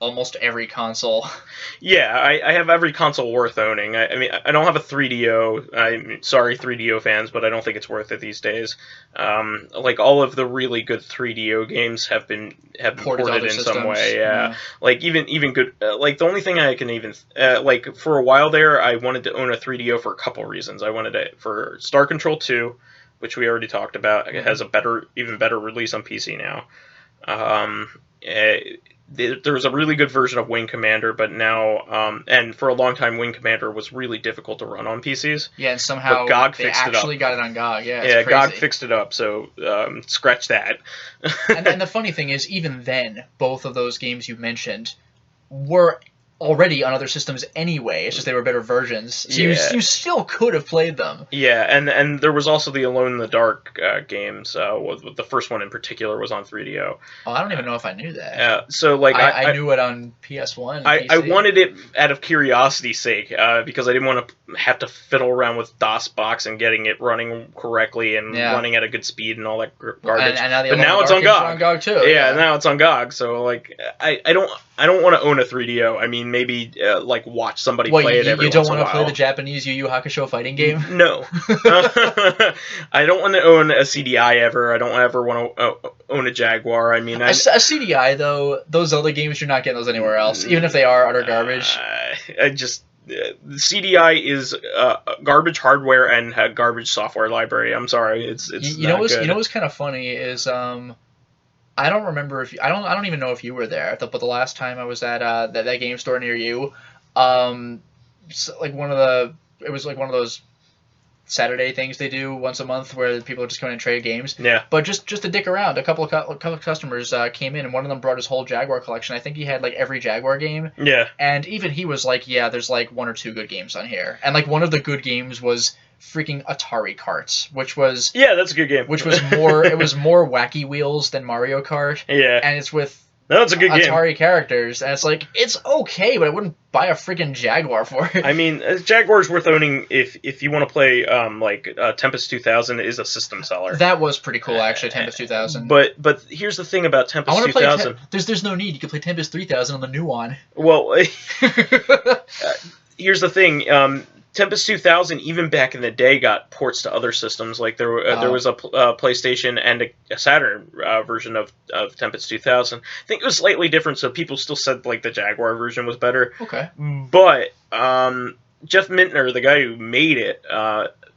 almost every console. Yeah, I have every console worth owning. I mean, I don't have a 3DO. I'm sorry, 3DO fans, but I don't think it's worth it these days. Like all of the really good 3DO games have been ported in some way. Yeah, like even good. Like the only thing I can even like for a while there, I wanted to own a 3DO for a couple reasons. I wanted it for Star Control 2, which we already talked about. It has a even better release on PC now. There was a really good version of Wing Commander, but now, and for a long time, Wing Commander was really difficult to run on PCs. Yeah, and somehow GOG they actually got it on GOG. Yeah, GOG fixed it up, so scratch that. and the funny thing is, even then, both of those games you mentioned were already on other systems anyway. It's just they were better versions. So you still could have played them. Yeah, and there was also the Alone in the Dark games. The first one in particular was on 3DO. Oh, I don't even know if I knew that. So like I knew it on PS1. I wanted it out of curiosity's sake because I didn't want to have to fiddle around with DOSBox and getting it running correctly and running at a good speed and all that garbage. And now but now it's on GOG. On GOG too. Yeah, now it's on GOG. So like I I don't want to own a 3DO. I mean, maybe like watch somebody play it every once in a while. You don't want to play the Japanese Yu Yu Hakusho fighting game? No. I don't want to own a CDI ever. I don't ever want to own a Jaguar. I mean, a CDI though, those other games you're not getting those anywhere else, even if they are utter garbage. CDI is garbage hardware and garbage software library. I'm sorry, it's you know what's kind of funny is I don't remember if I don't even know if you were there, but the last time I was at that game store near you, like it was like one of those Saturday things they do once a month where people just come in and trade games. Yeah. But just to dick around, a couple of customers came in, and one of them brought his whole Jaguar collection. I think he had like every Jaguar game. Yeah. And even he was like, yeah, there's like one or two good games on here. And like one of the good games was freaking Atari Karts, which was that's a good game. Which was more it was more Wacky Wheels than Mario Kart. Yeah. And it's with that's a good Atari characters, and it's like, it's okay, but I wouldn't buy a freaking Jaguar for it. I mean, Jaguar's worth owning if you want to play Tempest 2000 is a system seller. That was pretty cool, actually, Tempest 2000. But here's the thing about Tempest 2000. There's no need. You can play Tempest 3000 on the new one. Well, here's the thing. Tempest 2000, even back in the day, got ports to other systems. Like there was a PlayStation and a Saturn version of Tempest 2000. I think it was slightly different, so people still said like the Jaguar version was better. Okay. But Jeff Mintner, the guy who made it,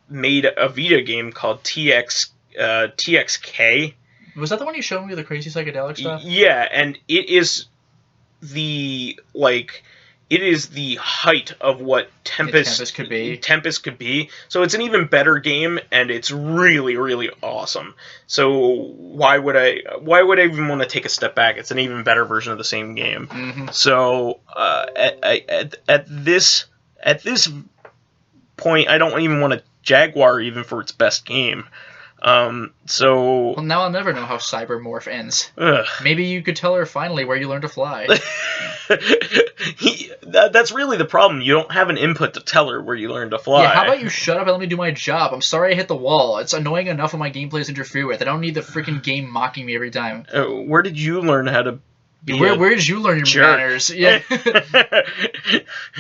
made a Vita game called TXK. Was that the one you showed me, the crazy psychedelic stuff? Yeah, and it is the height of what Tempest could be. So it's an even better game, and it's really, really awesome. So why would I even want to take a step back? It's an even better version of the same game. Mm-hmm. So at this point, I don't even want a Jaguar even for its best game. Well, now I'll never know how Cybermorph ends. Ugh. Maybe you could tell her finally where you learned to fly. That's really the problem. You don't have an input to tell her where you learned to fly. Yeah, how about you shut up and let me do my job? I'm sorry I hit the wall. It's annoying enough when my gameplay is interfered with. I don't need the freaking game mocking me every time. Where did you learn how to be Where did you learn your jerk? manners? Yeah.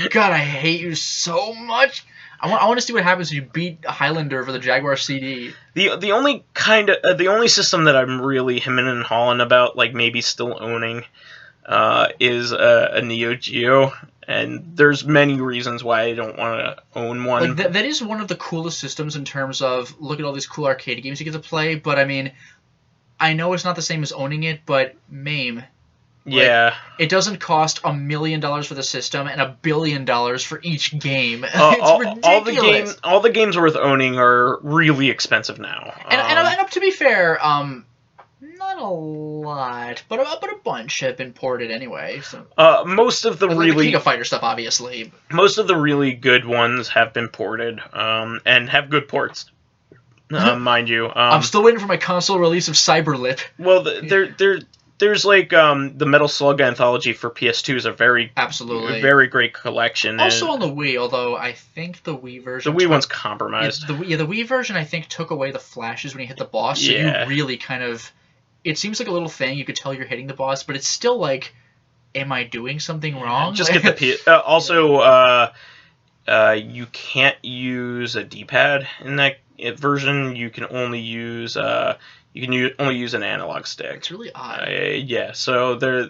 God, I hate you so much. I want to see what happens if you beat Highlander for the Jaguar CD. The only system that I'm really hemming and hawing about, like maybe still owning, is a Neo Geo, and there's many reasons why I don't want to own one. Like that is one of the coolest systems in terms of look at all these cool arcade games you get to play. But I mean, I know it's not the same as owning it, but MAME. Yeah. It doesn't cost $1 million for the system and $1 billion for each game. It's ridiculous. All the games worth owning are really expensive now. And to be fair, not a lot, but a bunch have been ported anyway. So. Most of the the King of Fighter stuff, obviously. Most of the really good ones have been ported, and have good ports. Mind you. I'm still waiting for my console release of Cyberlip. Well, there's like the Metal Slug anthology for PS2 is a very great collection. Also on the Wii, although I think the Wii version... The Wii one's compromised. The Wii version, I think, took away the flashes when you hit the boss, so you really kind of... It seems like a little thing, you could tell you're hitting the boss, but it's still like, am I doing something wrong? Just get the also, you can't use a D-pad in that version. You can only use... only use an analog stick. It's really odd. Yeah, so there's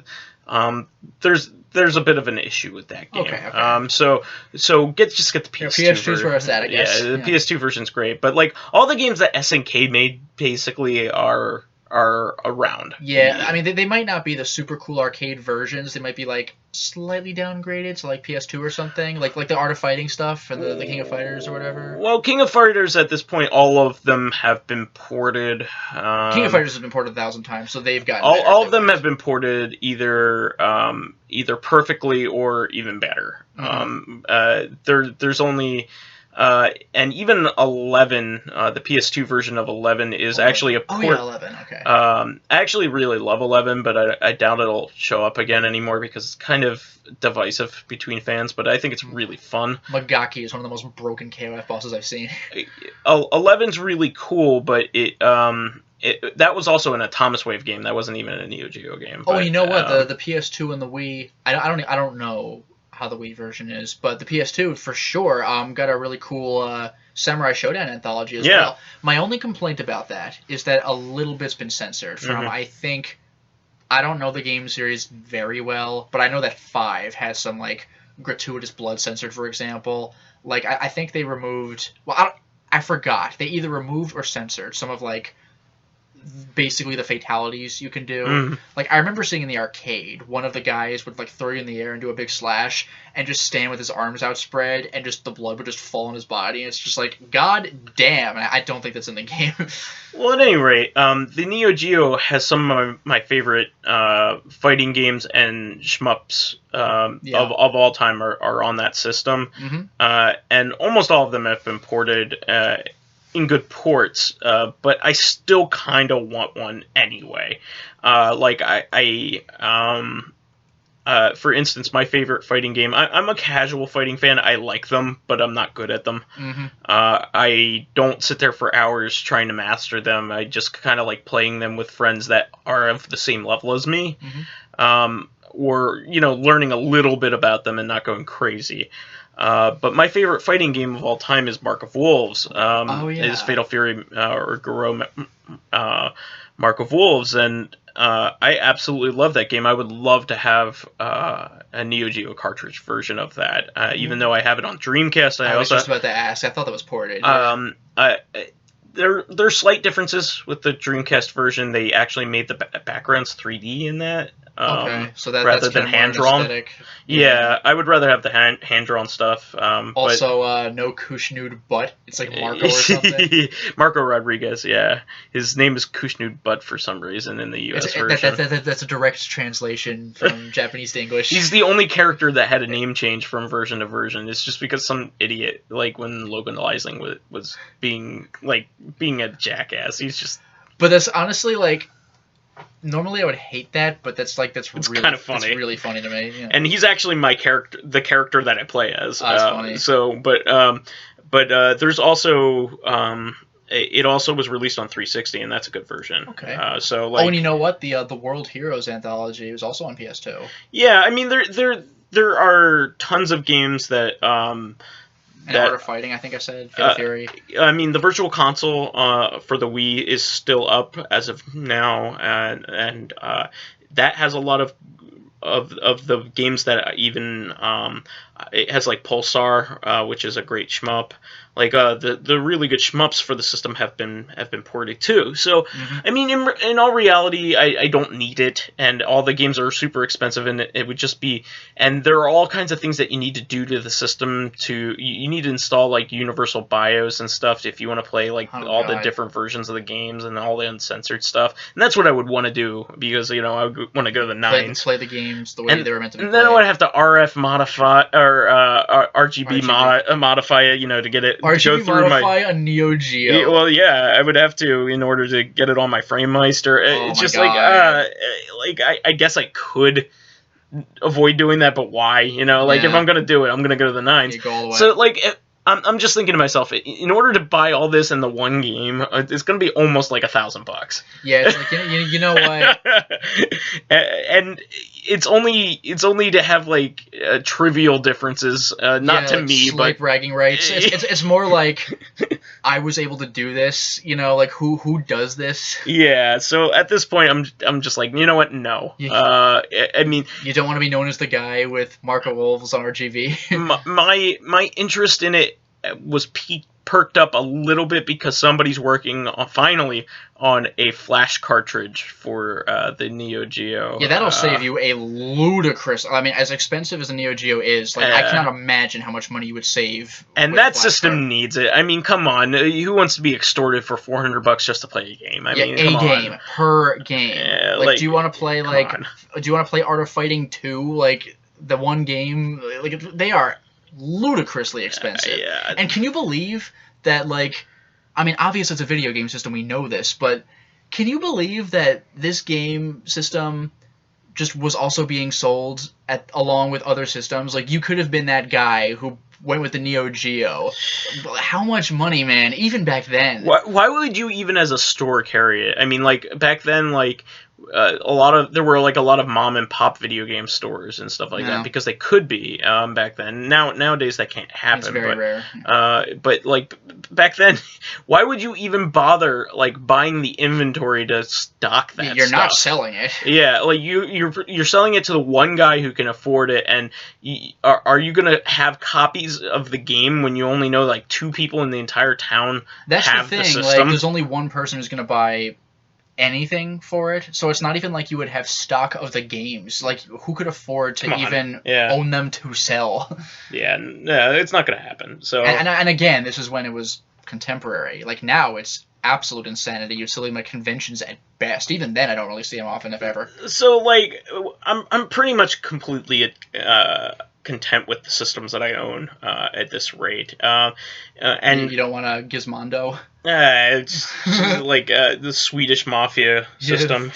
a bit of an issue with that game. Okay. So just get the PS2 PS2's version. where it's at, I guess. Yeah, the PS2 version's great, but like all the games that SNK made basically are around. Yeah, I mean they might not be the super cool arcade versions. They might be like slightly downgraded to like PS2 or something, like the Art of Fighting stuff and the King of Fighters or whatever. Well, King of Fighters at this point, all of them have been ported. King of Fighters has been ported 1,000 times, so they've gotten all better. All of them have been ported either perfectly or even better. Mm-hmm. There's only. And even 11, the PS2 version of 11 is actually a port. Oh yeah, 11. Okay. I actually really love 11, but I doubt it'll show up again anymore because it's kind of divisive between fans. But I think it's really fun. Magaki is one of the most broken KOF bosses I've seen. 11's really cool, but that was also an Atomic Wave game. That wasn't even a Neo Geo game. Oh, but, you know what? The PS2 and the Wii. I don't know how the Wii version is, but the PS2 for sure got a really cool Samurai Shodown anthology as well. My only complaint about that is that a little bit's been censored from I don't know the game series very well, but I know that 5 has some like gratuitous blood censored, for example. Like I think they removed. Well, I forgot. They either removed or censored some of like basically the fatalities you can do. Like I remember seeing in the arcade, one of the guys would like throw you in the air and do a big slash and just stand with his arms outspread and just the blood would just fall on his body. And it's just like, god damn. And I don't think that's in the game. Well, at any rate, the Neo Geo has some of my favorite fighting games and shmups of all time are on that system. And almost all of them have been ported in good ports, but I still kind of want one anyway. For instance, my favorite fighting game, I'm a casual fighting fan. I like them, but I'm not good at them. I don't sit there for hours trying to master them. I just kind of like playing them with friends that are of the same level as me. Or, learning a little bit about them and not going crazy. But my favorite fighting game of all time is Mark of Wolves. Is Fatal Fury or Garo Mark of Wolves, and I absolutely love that game. I would love to have a Neo Geo cartridge version of that, even though I have it on Dreamcast. I was just about to ask. I thought that was ported. There's slight differences with the Dreamcast version. They actually made the backgrounds 3D in that. Okay, so rather that's than hand drawn. Yeah, I would rather have the hand drawn stuff. Also, no Kushnud Butt. It's like Marco or something. Marco Rodriguez. Yeah, his name is Kushnud Butt for some reason in the U.S. version. That's a direct translation from Japanese to English. He's the only character that had a name change from version to version. It's just because some idiot, like when Logan Leisling was being a jackass. He's just. But that's honestly like. Normally I would hate that, but that's really kind of funny. It's really funny to me. Yeah. And he's actually the character that I play as. That's funny. So, but there's also it also was released on 360, and that's a good version. Okay. And you know what? The World Heroes anthology was also on PS2. Yeah, I mean there are tons of games that. And Art of Fighting, I think I said. Fatal Fury. I mean, the Virtual Console for the Wii is still up as of now, and that has a lot of the games that even it has like Pulsar, which is a great shmup. Like the really good shmups for the system have been ported too. So I mean, in all reality, I don't need it, and all the games are super expensive, and it would just be. And there are all kinds of things that you need to do to the system. You need to install like Universal BIOS and stuff if you want to play like the different versions of the games and all the uncensored stuff. And that's what I would want to do because I would want to go to the 9s. Play the games the way they were meant to be. And then I would have to RF modify or RGB modify it, to get it. RGB modify a Neo Geo. Well, yeah, I would have to in order to get it on my FrameMeister. It's just I guess I could avoid doing that, but why? If I'm gonna do it, I'm gonna go to the 9s. Go all the way. So I'm just thinking to myself, in order to buy all this in the one game, it's gonna be almost like $1,000. Yeah, it's like, you know what? And it's only to have trivial differences, not to me, but bragging rights. It's more like I was able to do this. Who does this? Yeah. So at this point, I'm just like, you know what? No. I mean, you don't want to be known as the guy with Marco Wolves on RGB. my interest in it was perked up a little bit because somebody's working finally on a flash cartridge for the Neo Geo. Yeah, that'll save you a ludicrous. I mean, as expensive as the Neo Geo is, I cannot imagine how much money you would save. And that system needs it. I mean, come on, who wants to be extorted for $400 just to play a game? I mean, come game on. Per game. Yeah, do you want to play Do you want to play Art of Fighting 2? The one game? They are ludicrously expensive. Yeah. And can you believe that, I mean, obviously it's a video game system, we know this, but can you believe that this game system just was also being sold along with other systems? You could have been that guy who went with the Neo Geo. How much money, man? Even back then. Why would you even as a store carry it? I mean, like back then, like there were like a lot of mom and pop video game stores and stuff like that because they could be back then. Nowadays that can't happen. It's very rare. But like back then, why would you even bother like buying the inventory to stock that? You're not selling it. Yeah, like you're selling it to the one guy who can afford it, and are you gonna have copies of the game when you only know like 2 people in the entire town have the system? Like, there's only one person who's gonna buy anything for it, so it's not even like you would have stock of the games. Like, who could afford to even own them to sell? Yeah, no, it's not gonna happen. So and again, this is when it was contemporary. Like, now it's absolute insanity. You'd see them at conventions at best. Even then, I don't really see them often, if ever. So like, I'm pretty much completely content with the systems that I own at this rate. And you don't want a Gizmondo? It's like the Swedish mafia system.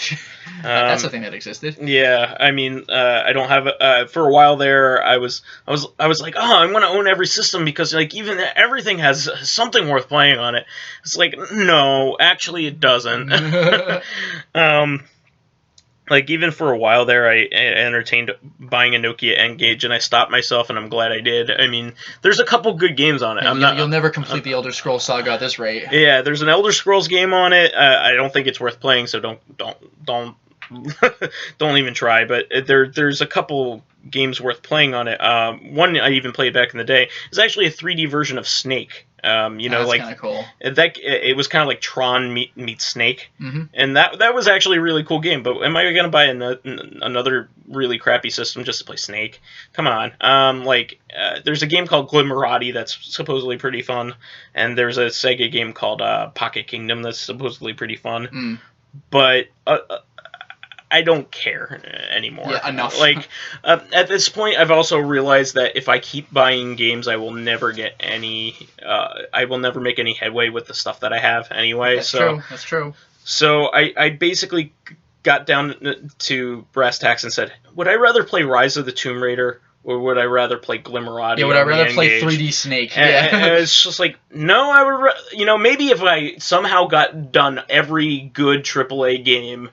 That's a thing that existed. Yeah, I mean, I don't have for a while there. I was like, oh, I want to own every system because like even everything has something worth playing on it. It's like, no, actually, it doesn't. Like, even for a while there, I entertained buying a Nokia N-Gage, and I stopped myself, and I'm glad I did. I mean, there's a couple good games on it. You'll never complete the Elder Scrolls saga at this rate. Yeah, there's an Elder Scrolls game on it. I don't think it's worth playing, so don't don't even try. But there's a couple games worth playing on it. One I even played back in the day is actually a 3D version of Snake. That's like kind of cool. It was kind of like Tron meets Snake, mm-hmm. and that was actually a really cool game. But am I going to buy another really crappy system just to play Snake? Come on. There's a game called Glimmerati that's supposedly pretty fun, and there's a Sega game called Pocket Kingdom that's supposedly pretty fun. But I don't care anymore. Yeah, enough. Like, at this point, I've also realized that if I keep buying games, I will never get any. I will never make any headway with the stuff that I have anyway. That's true. So I basically got down to brass tacks and said, would I rather play Rise of the Tomb Raider or would I rather play Glimmerati? Yeah, would I rather play 3D Snake? And it's just like, no, I would. Maybe if I somehow got done every good AAA game.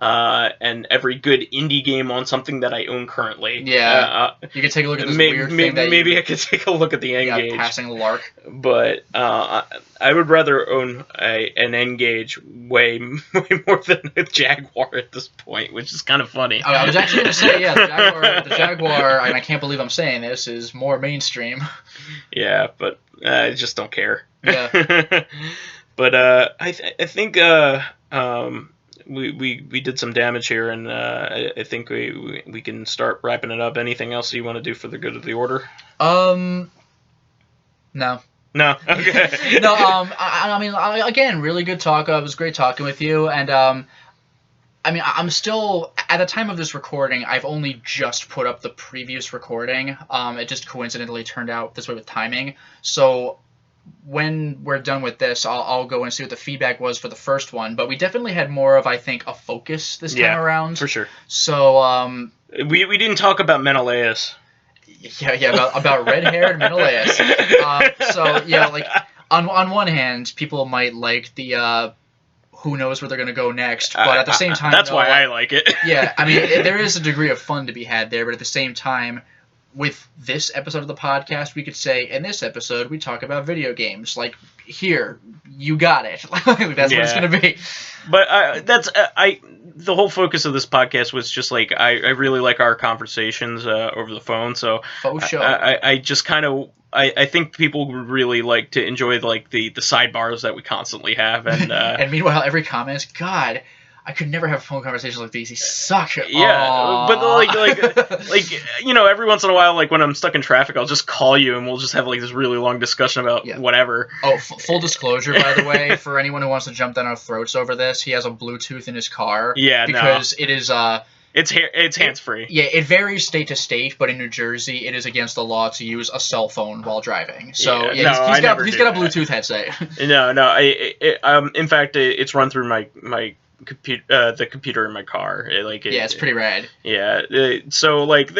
And every good indie game on something that I own currently. Yeah, you could take a look at this weird thing that maybe I could take a look at the N-Gage. Yeah, passing lark. But I would rather own an N-Gage way more than a Jaguar at this point, which is kind of funny. I was actually going to say, the Jaguar, and I can't believe I'm saying this, is more mainstream. Yeah, but I just don't care. Yeah. But I think we did some damage here, and I think we can start wrapping it up. Anything else you want to do for the good of the order? No. No. Okay. No. I mean, again, really good talk. It was great talking with you, and I mean, I'm still at the time of this recording. I've only just put up the previous recording. It just coincidentally turned out this way with timing. So when we're done with this, I'll go and see what the feedback was for the first one. But we definitely had more of, I think, a focus this time around. For sure. So we didn't talk about Menelaus. Yeah, about red-haired Menelaus. So yeah, like on one hand, people might like the who knows where they're gonna go next, but at the same time, that's why I like it. Yeah, I mean, there is a degree of fun to be had there, but at the same time, with this episode of the podcast, we could say, in this episode, we talk about video games. Like, here, you got it. That's what it's going to be. But the whole focus of this podcast was just, like, I really like our conversations over the phone, so I just kind of... I think people would really like to enjoy, like, the sidebars that we constantly have. And and meanwhile, every comment is, God... I could never have phone conversations like these. He sucks. Yeah, but like every once in a while, like when I'm stuck in traffic, I'll just call you and we'll just have like this really long discussion about whatever. Oh, full disclosure, by the way, for anyone who wants to jump down our throats over this, he has a Bluetooth in his car. Yeah, because it is it's hands free. Yeah, it varies state to state, but in New Jersey, it is against the law to use a cell phone while driving. So he's got a Bluetooth headset. No. In fact, it's run through my the computer in my car. It's pretty rad. Yeah. So like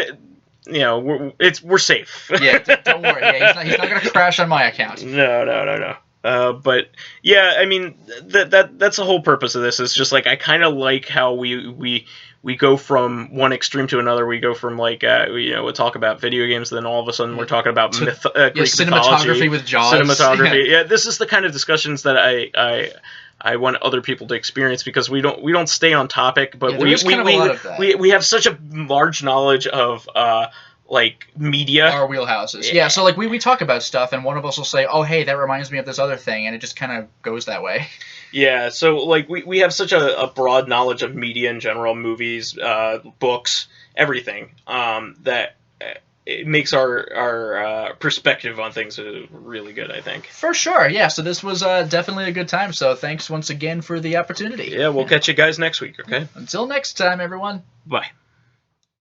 we're safe. Yeah, don't worry. Yeah, he's not gonna crash on my account. No. But yeah, I mean that's the whole purpose of this. Is just like I kind of like how we go from one extreme to another. We go from like we'll talk about video games, then all of a sudden we're talking about Greek cinematography mythology, with Jaws. Cinematography. Yeah, this is the kind of discussions that I want other people to experience because we don't stay on topic, but we have such a large knowledge of like media, our wheelhouses. Yeah, so like we talk about stuff, and one of us will say, "Oh, hey, that reminds me of this other thing," and it just kind of goes that way. Yeah, so like we have such a broad knowledge of media in general, movies, books, everything, that it makes our perspective on things really good, I think. For sure, yeah. So this was definitely a good time. So thanks once again for the opportunity. Yeah, we'll catch you guys next week. Okay. Until next time, everyone. Bye.